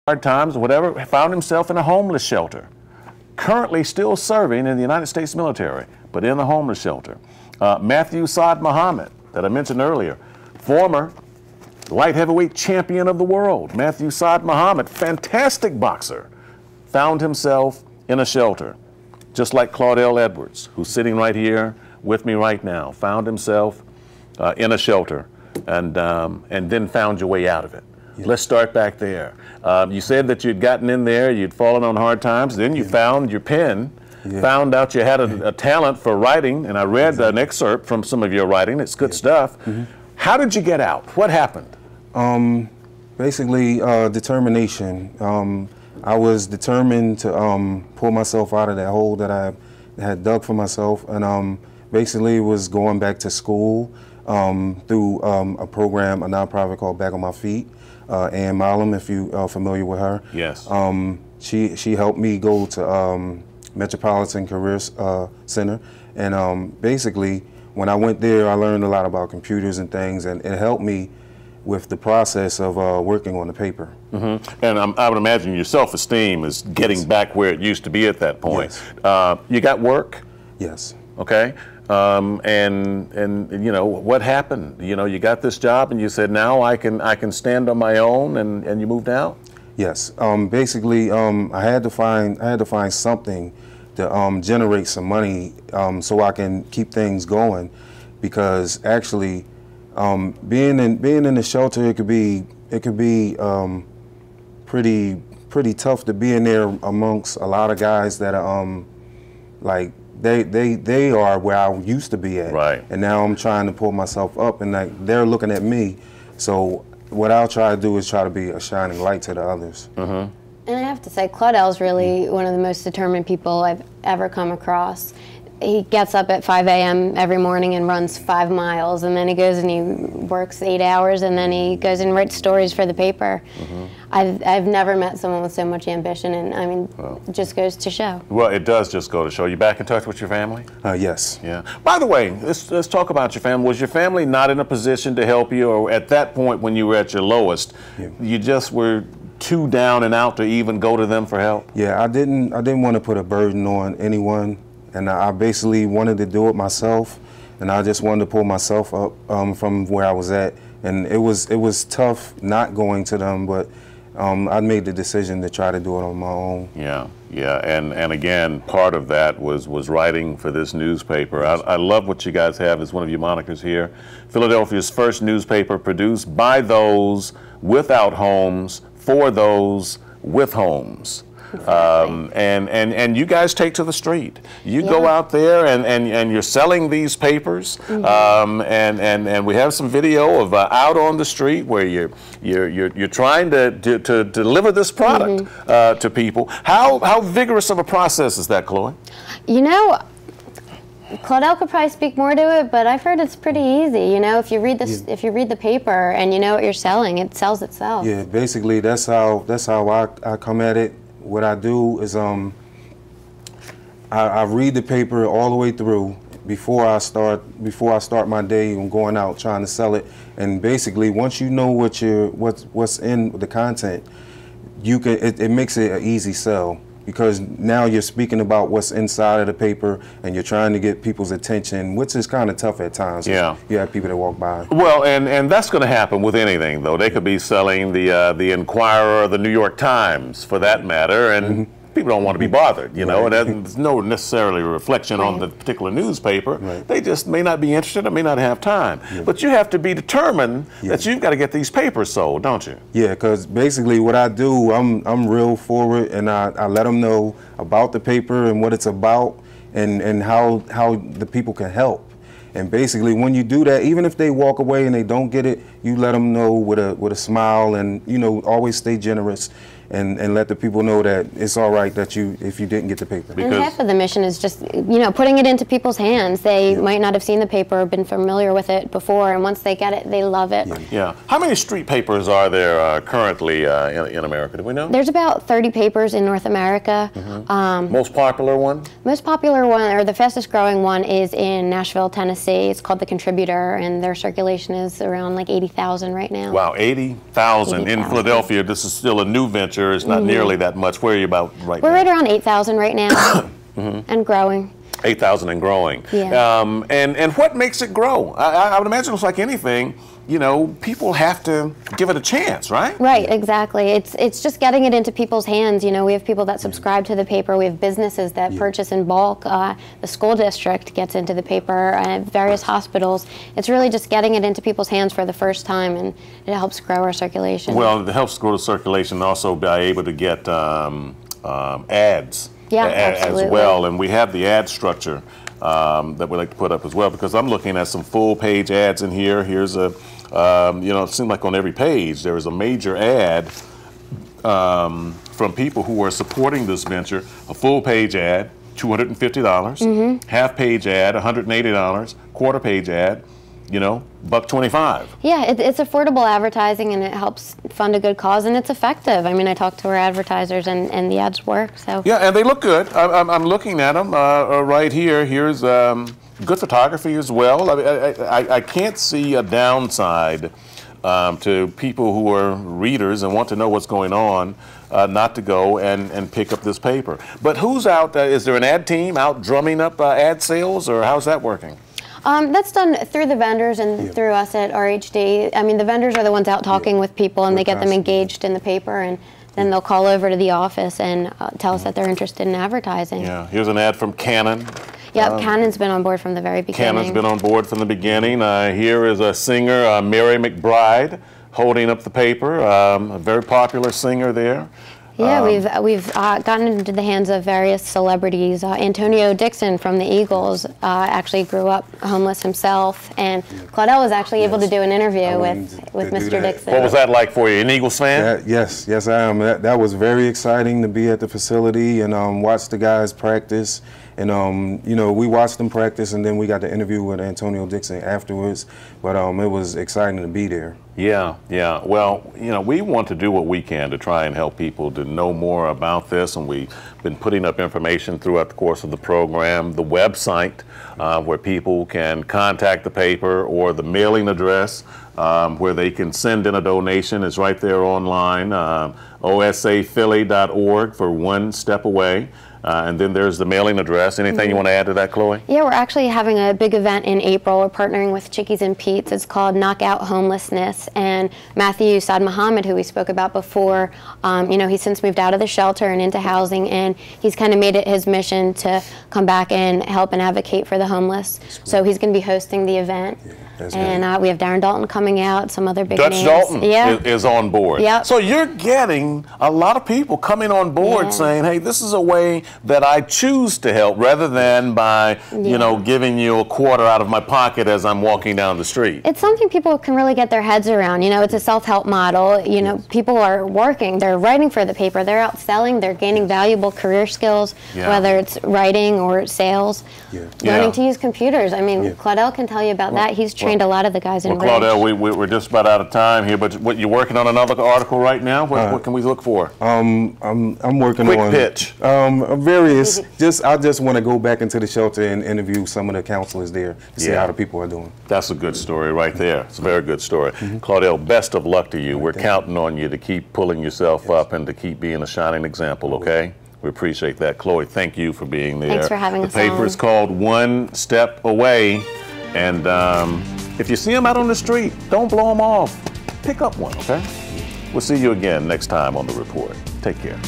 hard times or whatever, found himself in a homeless shelter. Currently still serving in the United States military, but in the homeless shelter. Matthew Saad Muhammad, that I mentioned earlier, former light heavyweight champion of the world. Matthew Saad Muhammad, fantastic boxer, found himself in a shelter, just like Claudell Edwards, who's sitting right here with me right now, found himself in a shelter and then found your way out of it. Yeah. Let's start back there. You said that you'd gotten in there, you'd fallen on hard times, then you found your pen, found out you had a talent for writing, and I read an excerpt from some of your writing. It's good stuff. How did you get out? What happened? Basically, determination. I was determined to pull myself out of that hole that I had dug for myself, and basically was going back to school through a program, a nonprofit called Back on My Feet. Ann Malum, if you are familiar with her. Yes. She helped me go to Metropolitan Career Center, and basically when I went there, I learned a lot about computers and things, and it helped me with the process of working on the paper. And I would imagine your self-esteem is getting back where it used to be at that point. Yes. You got work? Yes. Okay. And you know, what happened? You know, you got this job and you said, now I can stand on my own, and you moved out? Yes. Basically, I had to find something to generate some money so I can keep things going, because actually being in the shelter, it could be pretty tough to be in there amongst a lot of guys that are like they are where I used to be at, right? And now I'm trying to pull myself up, and like they're looking at me. So what I'll try to do is try to be a shining light to the others. And I have to say, Claudell's really one of the most determined people I've ever come across. He gets up at 5 a.m. every morning and runs 5 miles, and then he goes and he works 8 hours, and then he goes and writes stories for the paper. I've never met someone with so much ambition, and I mean, it just goes to show. Well, it does just go to show. You back in touch with your family? Yes. Yeah. By the way, let's talk about your family. Was your family not in a position to help you, or at that point when you were at your lowest, you just were too down and out to even go to them for help? Yeah, I didn't want to put a burden on anyone. And I basically wanted to do it myself, and I just wanted to pull myself up from where I was at. And it was tough not going to them, but I made the decision to try to do it on my own. Yeah, yeah, and again, part of that was writing for this newspaper. I love what you guys have as one of your monikers here. Philadelphia's first newspaper produced by those without homes, for those with homes. And you guys take to the street. You go out there and you're selling these papers. And we have some video of out on the street where you're trying to deliver this product to people. How vigorous of a process is that, Chloe? You know, Claudell could probably speak more to it, but I've heard it's pretty easy. You know, if you read this, if you read the paper and you know what you're selling, it sells itself. Yeah, basically that's how I come at it. What I do is I read the paper all the way through before I start my day and going out trying to sell it. And basically, once you know what's in the content, it makes it an easy sell, because now you're speaking about what's inside of the paper and you're trying to get people's attention, which is kind of tough at times. Yeah, you have people that walk by. Well, and that's going to happen with anything, though. They could be selling the Inquirer or the New York Times, for that matter, and people don't want to be bothered, you know, and there's no necessarily reflection on the particular newspaper. They just may not be interested or may not have time. But you have to be determined that you've got to get these papers sold, don't you? Yeah, because basically what I do, I'm real forward, and I let them know about the paper and what it's about, and how the people can help. And basically, when you do that, even if they walk away and they don't get it, you let them know with a smile, and you know, always stay generous. And let the people know that it's all right that if you didn't get the paper. And half of the mission is just, you know, putting it into people's hands. They might not have seen the paper or been familiar with it before, and once they get it, they love it. Yeah. How many street papers are there currently in America? Do we know? There's about 30 papers in North America. Most popular one? Most popular one, or the fastest growing one, is in Nashville, Tennessee. It's called The Contributor, and their circulation is around like 80,000 right now. Wow, 80,000 in Philadelphia. This is still a new venture. venture is not nearly that much. Where are you about right We're now? right around 8,000 right now, and growing. 8,000 and growing. Yeah. And what makes it grow? I would imagine it's like anything, you know, people have to give it a chance, right? Right, exactly. It's just getting it into people's hands. You know, we have people that subscribe to the paper. We have businesses that purchase in bulk. The school district gets into the paper. Various hospitals. It's really just getting it into people's hands for the first time, and it helps grow our circulation. Well, it helps grow the circulation, and also be able to get ads. Yeah, as absolutely. well, and we have the ad structure that we like to put up as well, because I'm looking at some full-page ads in here. Here's a, you know, it seems like on every page there is a major ad from people who are supporting this venture. A full-page ad, $250. Half-page ad, $180. Quarter-page ad, you know, $125. Yeah, it's affordable advertising, and it helps fund a good cause, and it's effective. I mean, I talk to our advertisers, and the ads work. So yeah, and they look good. I'm looking at them right here. Here's good photography as well. I can't see a downside to people who are readers and want to know what's going on, not to go and pick up this paper. But who's out? Is there an ad team out drumming up ad sales, or how's that working? That's done through the vendors and through us at RHD. I mean, the vendors are the ones out talking with people, and they get them engaged in the paper, and then they'll call over to the office and tell us that they're interested in advertising. Yeah, here's an ad from Canon. Yep, Canon's been on board from the very beginning. Canon's been on board from the beginning. Here is a singer, Mary McBride, holding up the paper, a very popular singer there. Yeah, we've gotten into the hands of various celebrities. Antonio Dixon from the Eagles actually grew up homeless himself, and Claudell was actually able to do an interview with Mr. Dixon. What was that like for you? An Eagles fan? Yes, I am. That was very exciting to be at the facility and watch the guys practice. And you know, we watched them practice, and then we got the interview with Antonio Dixon afterwards. But it was exciting to be there. Yeah. Well, you know, we want to do what we can to try and help people to know more about this, and we've been putting up information throughout the course of the program. The website where people can contact the paper, or the mailing address where they can send in a donation is right there online, osaphilly.org for One Step Away. And then there's the mailing address. Anything you want to add to that, Chloe? Yeah, we're actually having a big event in April. We're partnering with Chickies and Pete's. It's called Knockout Homelessness. And Matthew Saad Muhammad, who we spoke about before, you know, he's since moved out of the shelter and into housing, and he's kind of made it his mission to come back and help and advocate for the homeless. So he's going to be hosting the event. And we have Darren Dalton coming out, some other big names. Dutch Dalton is on board. Yep. So you're getting a lot of people coming on board saying, hey, this is a way that I choose to help, rather than by, you know, giving you a quarter out of my pocket as I'm walking down the street. It's something people can really get their heads around. You know, it's a self-help model. You know, people are working, they're writing for the paper, they're out selling, they're gaining valuable career skills, whether it's writing or sales, learning to use computers. I mean, Claudell can tell you about that. He's trained a lot of the guys in Claudell, we're just about out of time here, but what, you're working on another article right now? What can we look for? I'm working on quick pitch. Various. I just want to go back into the shelter and interview some of the counselors there to see how the people are doing. That's a good story right there. It's a very good story. Claudell, best of luck to you. We're counting on you to keep pulling yourself up and to keep being a shining example, okay? We appreciate that. Chloe, thank you for being there. Thanks for having us on. The paper is called One Step Away, and if you see them out on the street, don't blow them off. Pick up one, okay? We'll see you again next time on The Report. Take care.